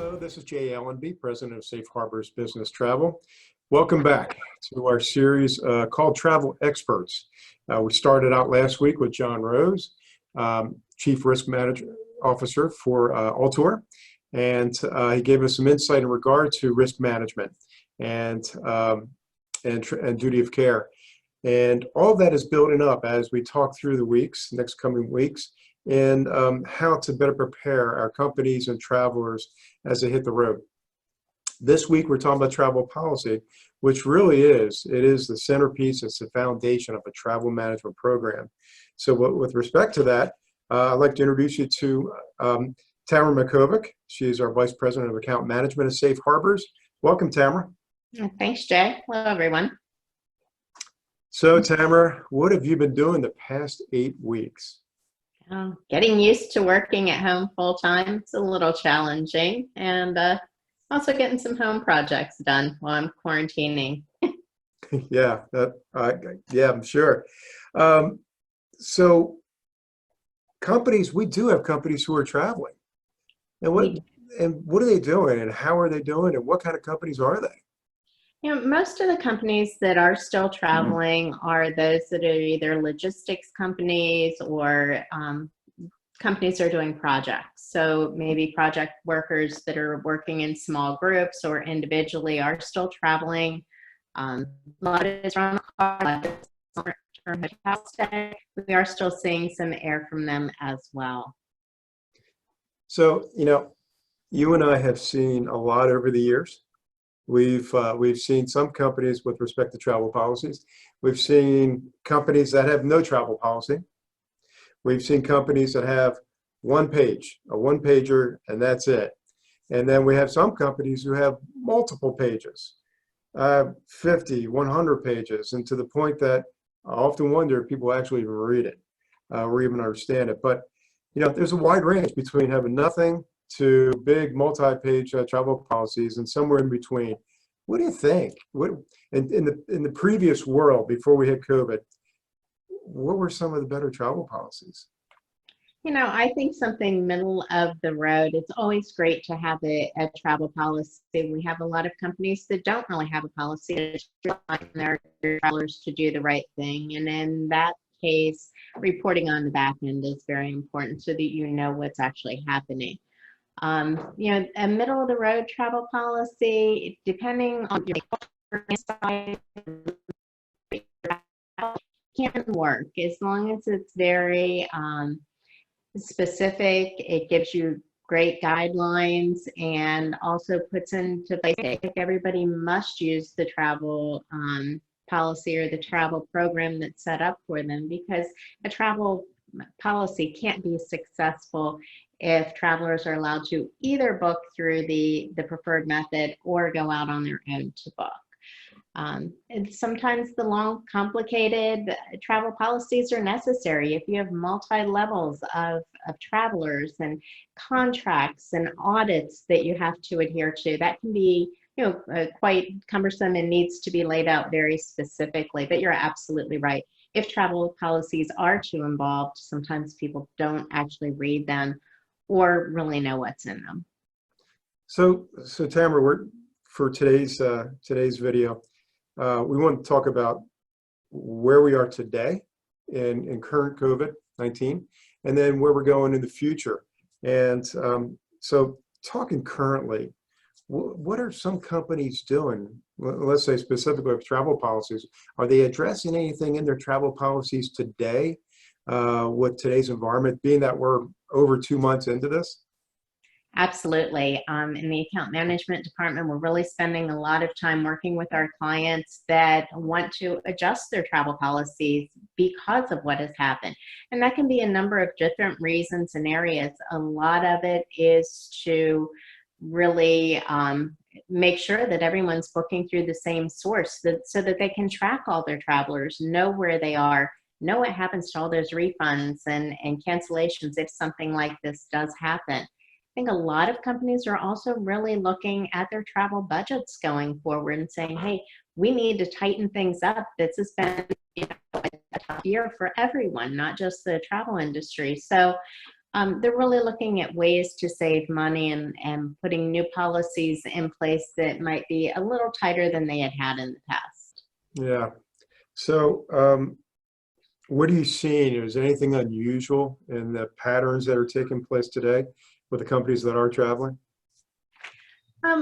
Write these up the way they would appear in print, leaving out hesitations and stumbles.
Hello, this is Jay Ellenby, President of Safe Harbors Business Travel. Welcome back to our series called Travel Experts. We started out last week with John Rose, Chief Risk Manager Officer for Altour, and he gave us some insight in regard to risk management and duty of care. And all that is building up as we talk through the next coming weeks, and how to better prepare our companies and travelers as they hit the road. This week, we're talking about travel policy, which really is the centerpiece, it's the foundation of a travel management program. So with respect to that, I'd like to introduce you to Tamara Mahkovec. She's our Vice President of Account Management at Safe Harbors. Welcome, Tamara. Thanks, Jay. Hello, everyone. So, Tamara, what have you been doing the past 8 weeks? Getting used to working at home full time. It's a little challenging, and also getting some home projects done while I'm quarantining. Yeah, I'm sure. So, we do have companies who are traveling, and what are they doing, and how are they doing, and what kind of companies are they? You know, most of the companies that are still traveling are those that are either logistics companies or companies that are doing projects. So maybe project workers that are working in small groups or individually are still traveling. A lot of it's around the car, a lot of it's on hotel stay. We are still seeing some air from them as well. So, you and I have seen a lot over the years. We've seen some companies with respect to travel policies. We've seen companies that have no travel policy. We've seen companies that have a one-pager, and that's it. And then we have some companies who have multiple pages, 50, 100 pages, and to the point that I often wonder if people actually even read it or even understand it. But, there's a wide range between having nothing to big multi-page travel policies and somewhere in between. What do you think? In the previous world before we hit COVID, what were some of the better travel policies? I think something middle of the road. It's always great to have a travel policy. We have a lot of companies that don't really have a policy, relying on their travelers to do the right thing. And in that case, reporting on the back end is very important so that you know what's actually happening. A middle of the road travel policy, depending on your size, can work as long as it's very specific. It gives you great guidelines and also puts into place that everybody must use the travel policy or the travel program that's set up for them, because a travel policy can't be successful if travelers are allowed to either book through the preferred method or go out on their own to book. And sometimes the long, complicated travel policies are necessary if you have multi-levels of travelers and contracts and audits that you have to adhere to. That can be quite cumbersome and needs to be laid out very specifically, but you're absolutely right. If travel policies are too involved, sometimes people don't actually read them or really know what's in them. So Tamara, for today's video, we want to talk about where we are today in current COVID-19, and then where we're going in the future. And so talking currently, what are some companies doing? Let's say specifically with travel policies. Are they addressing anything in their travel policies today with today's environment, being that we're over 2 months into this? Absolutely. In the account management department, we're really spending a lot of time working with our clients that want to adjust their travel policies because of what has happened. And that can be a number of different reasons and areas. A lot of it is to really make sure that everyone's booking through the same source so that they can track all their travelers, know where they are, know what happens to all those refunds and cancellations if something like this does happen. I think a lot of companies are also really looking at their travel budgets going forward and saying, hey, we need to tighten things up. This has been a tough year for everyone, not just the travel industry. So They're really looking at ways to save money and putting new policies in place that might be a little tighter than they had in the past. Yeah. So, what are you seeing? Is there anything unusual in the patterns that are taking place today with the companies that are traveling?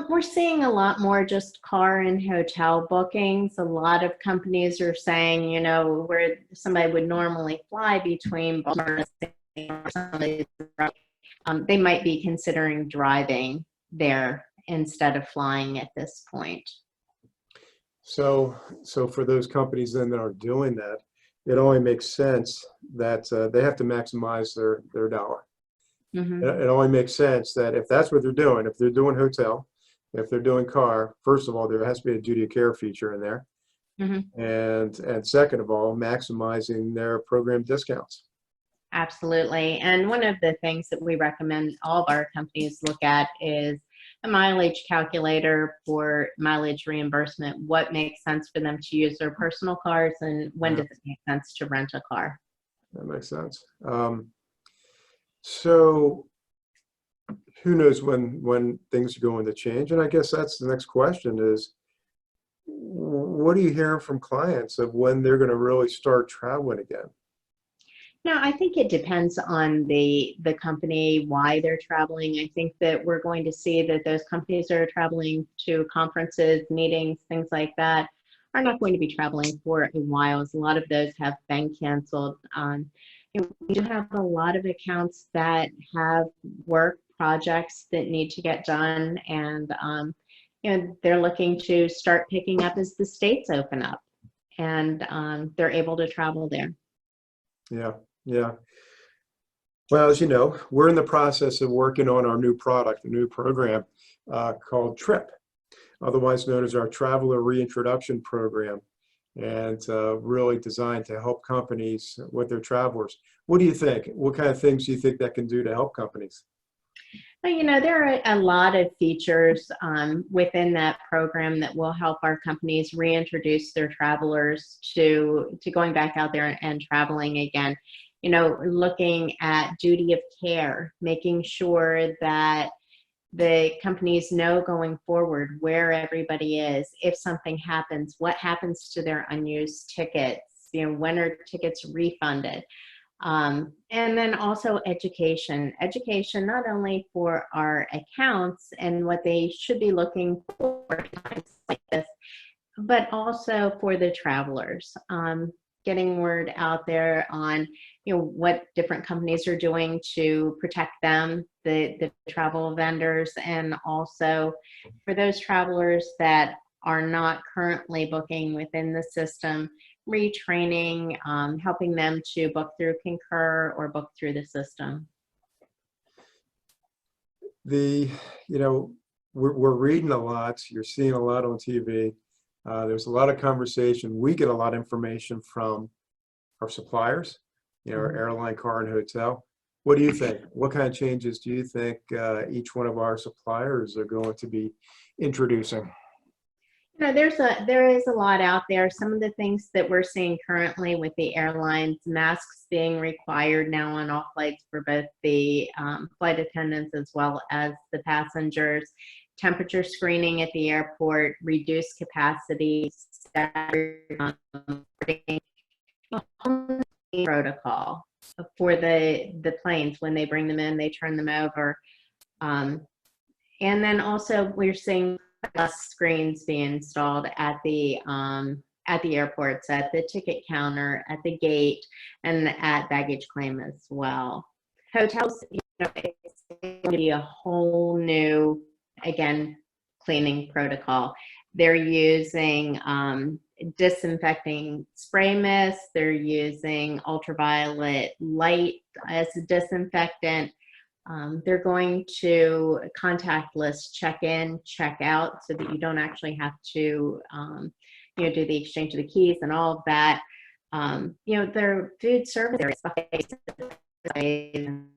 We're seeing a lot more just car and hotel bookings. A lot of companies are saying, you know, where somebody would normally fly between Baltimore or somebody, they might be considering driving there instead of flying at this point. So for those companies then that are doing that, it only makes sense that they have to maximize their dollar. Hmm. It only makes sense that if that's what they're doing, if they're doing hotel, if they're doing car, first of all, there has to be a duty of care feature in there. Hmm. And second of all, maximizing their program discounts. Absolutely. And one of the things that we recommend all of our companies look at is a mileage calculator for mileage reimbursement. What makes sense for them to use their personal cars, and when Yeah, does it make sense to rent a car? that makes sense. So who knows when things are going to change? And I guess that's the next question is, what are you hearing from clients of when they're going to really start traveling again? No, I think it depends on the company, why they're traveling. I think that we're going to see that those companies that are traveling to conferences, meetings, things like that, are not going to be traveling for a while, as a lot of those have been canceled. We do have a lot of accounts that have work projects that need to get done, and they're looking to start picking up as the states open up, and they're able to travel there. Yeah, yeah. Well, as you know, we're in the process of working on our new product, a new program called TRIP, otherwise known as our Traveler Reintroduction Program, and really designed to help companies with their travelers. What do you think? What kind of things do you think that can do to help companies? Well, there are a lot of features within that program that will help our companies reintroduce their travelers to going back out there and traveling again. Looking at duty of care, making sure that the companies know going forward where everybody is. If something happens, what happens to their unused tickets? When are tickets refunded? And then also education not only for our accounts and what they should be looking for at times like this, but also for the travelers. Getting word out there on what different companies are doing to protect them, the travel vendors, and also for those travelers that are not currently booking within the system, retraining, helping them to book through Concur or book through the system. The, you know, we're reading a lot. You're seeing a lot on TV. There's a lot of conversation. We get a lot of information from our suppliers, our airline, car, and hotel. What do you think? What kind of changes do you think each one of our suppliers are going to be introducing? There is a lot out there. Some of the things that we're seeing currently with the airlines, masks being required now on all flights for both the flight attendants as well as the passengers, temperature screening at the airport, reduced capacity, protocol for the planes. When they bring them in, they turn them over. And then also we're seeing less screens being installed at the airports, at the ticket counter, at the gate, and at baggage claim as well. Hotels, it's going to be a whole new, again, cleaning protocol. They're using disinfecting spray mist. They're using ultraviolet light as a disinfectant. They're going to contactless check in, check out, so that you don't actually have to, do the exchange of the keys and all of that. Their food service areas, and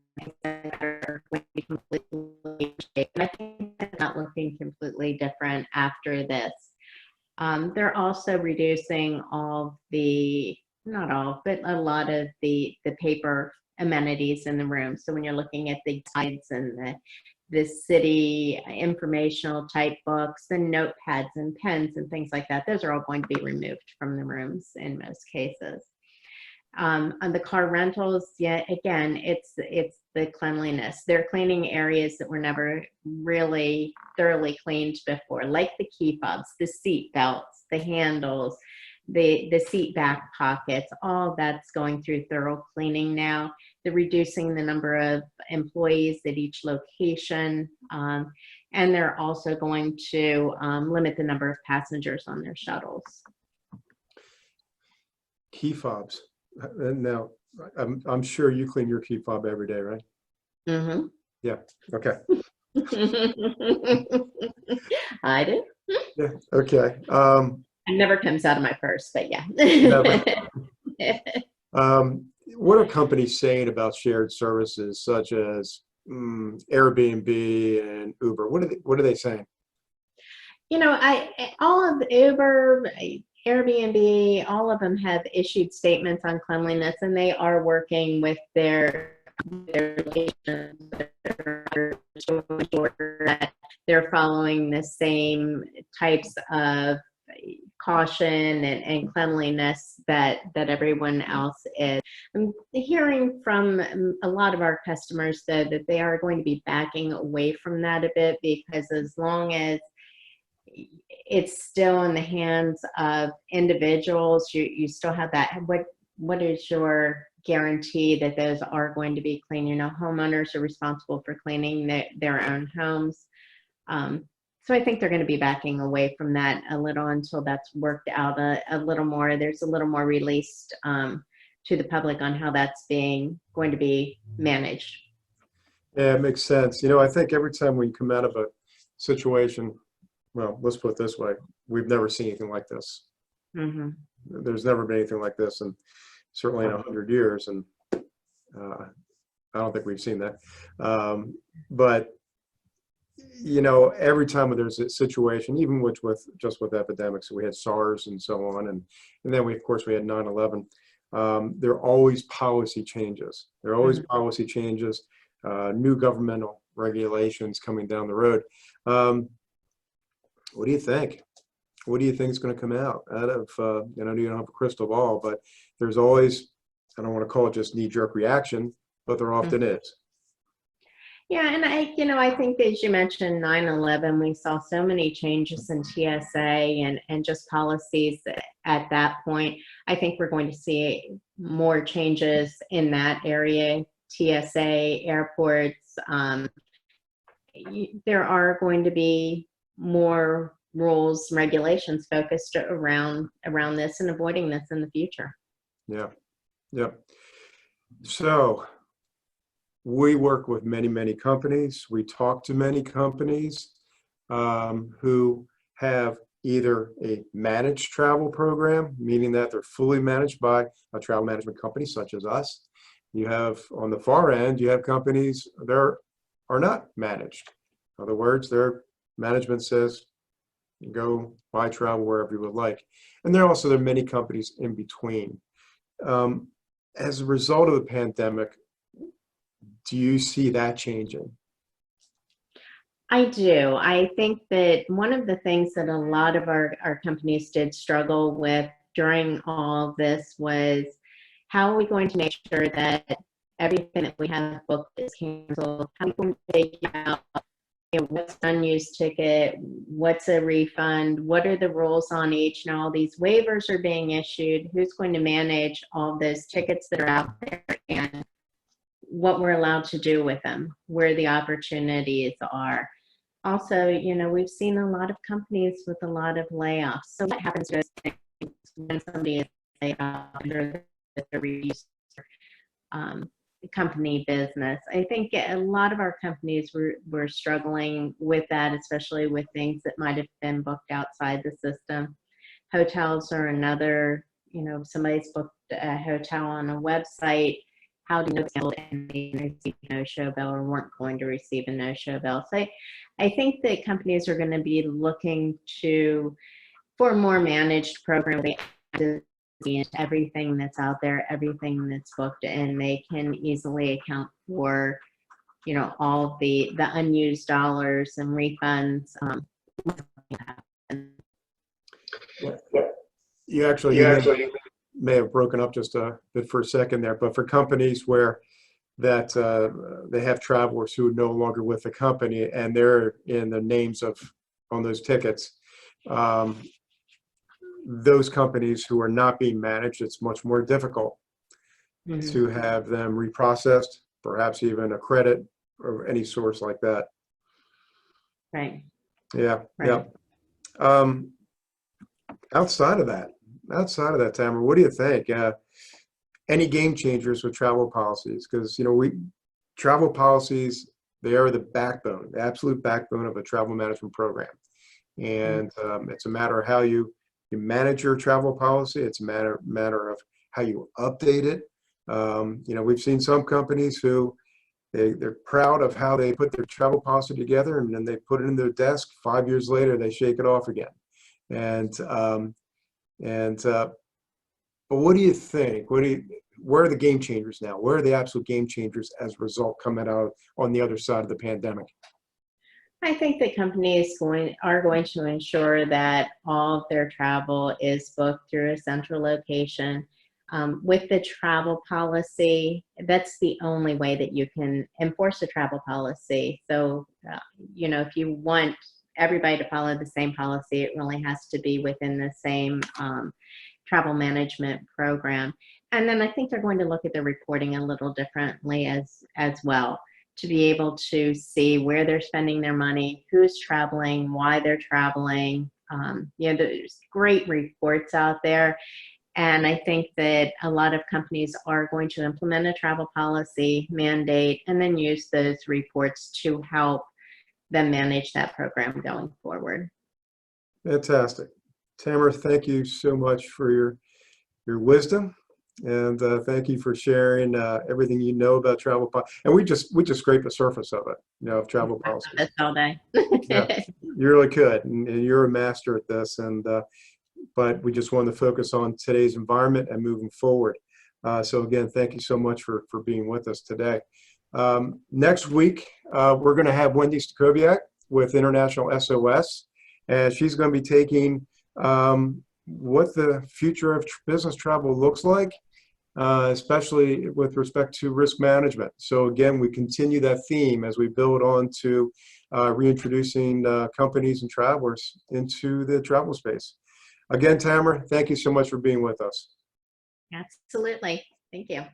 I think it's not looking completely different after this. They're also reducing all the, not all, but a lot of the paper amenities in the room. So when you're looking at the guides and the city informational type books and notepads and pens and things like that, those are all going to be removed from the rooms in most cases. On the car rentals, yeah, again, it's the cleanliness. They're cleaning areas that were never really thoroughly cleaned before, like the key fobs, the seat belts, the handles, the seat back pockets. All that's going through thorough cleaning now. They're reducing the number of employees at each location, and they're also going to limit the number of passengers on their shuttles. Key fobs. Now, I'm sure you clean your key fob every day, right? Mm-hmm. Yeah. Okay. I do. Yeah. Okay. It never comes out of my purse, but yeah. Never. What are companies saying about shared services such as Airbnb and Uber? What are they saying? You know, all of Uber, Airbnb, all of them have issued statements on cleanliness, and they are working with their locations to ensure that they're following the same types of caution and cleanliness that everyone else is. I'm hearing from a lot of our customers, though, that they are going to be backing away from that a bit, because as long as it's still in the hands of individuals, you still have that. What is your guarantee that those are going to be clean? You know, homeowners are responsible for cleaning their own homes. So I think they're going to be backing away from that a little until that's worked out a little more. There's a little more released to the public on how that's going to be managed. Yeah, it makes sense. You know, I think every time we come out of a situation, well, let's put it this way, we've never seen anything like this. Mm-hmm. There's never been anything like this, and certainly in 100 years, and I don't think we've seen that. But you know, every time there's a situation, even with epidemics, we had SARS and so on, and then of course we had 9/11. There are always policy changes. There are always policy changes, new governmental regulations coming down the road. What do you think? What do you think is going to come out of, you know, you don't have a crystal ball, but there's always, I don't want to call it just knee-jerk reaction, but there often is. Yeah, and I think as you mentioned 9/11, we saw so many changes in TSA and just policies at that point. I think we're going to see more changes in that area, TSA, airports. There are going to be more rules, regulations focused around this and avoiding this in the future. Yeah, yeah. So we work with many companies. We talk to many companies who have either a managed travel program, meaning that they're fully managed by a travel management company such as us. You have, on the far end, you have companies that are not managed. In other words, their management says, go buy travel wherever you would like. And there are many companies in between. As a result of the pandemic, do you see that changing? I do. I think that one of the things that a lot of our companies did struggle with during all this was, how are we going to make sure that everything that we have booked is canceled? How are we going to figure out, you know, what's an unused ticket, what's a refund, what are the rules on each, and all these waivers are being issued, who's going to manage all those tickets that are out there, and what we're allowed to do with them, where the opportunities are. Also, you know, we've seen a lot of companies with a lot of layoffs. So what happens to those things when somebody is laid off under the reduced company business? I think a lot of our companies were struggling with that, especially with things that might have been booked outside the system. Hotels are another, you know, if somebody's booked a hotel on a website, how do you know they received a no-show bill or weren't going to receive a no-show bill? So I think that companies are going to be looking for a more managed program everything that's out there, everything that's booked, and they can easily account for, you know, all the unused dollars and refunds. You may have broken up just a bit for a second there, but for companies where that they have travelers who are no longer with the company and they're in the names of on those tickets, those companies who are not being managed, it's much more difficult to have them reprocessed, perhaps even a credit or any source like that. Right. Yeah. Right. Yeah. Outside of that, Tamara, what do you think? Any game changers with travel policies? Because, you know, travel policies, they are the backbone, the absolute backbone of a travel management program. And it's a matter of how you manage your travel policy. It's a matter of how you update it. You know, we've seen some companies who they're proud of how they put their travel policy together, and then they put it in their desk. 5 years later, they shake it off again. But what do you think? Where are the game changers now? Where are the absolute game changers as a result coming out on the other side of the pandemic? I think that companies are going to ensure that all of their travel is booked through a central location. With the travel policy, that's the only way that you can enforce a travel policy. So, you know, if you want everybody to follow the same policy, it really has to be within the same travel management program. And then I think they're going to look at the reporting a little differently as well, to be able to see where they're spending their money, who's traveling, why they're traveling. You know, there's great reports out there. And I think that a lot of companies are going to implement a travel policy mandate and then use those reports to help them manage that program going forward. Fantastic. Tamara, thank you so much for your wisdom, and thank you for sharing everything you know about travel policy. And we just scraped the surface of it, you know, of travel policy. That's all day. Yeah, you really could, and you're a master at this. And but we just wanted to focus on today's environment and moving forward. So again, thank you so much for being with us today. Next week, we're going to have Wendy Stakoviak with International SOS, and she's going to be taking what the future of business travel looks like, especially with respect to risk management. So again, we continue that theme as we build on to reintroducing companies and travelers into the travel space. Again, Tamara, thank you so much for being with us. Absolutely. Thank you.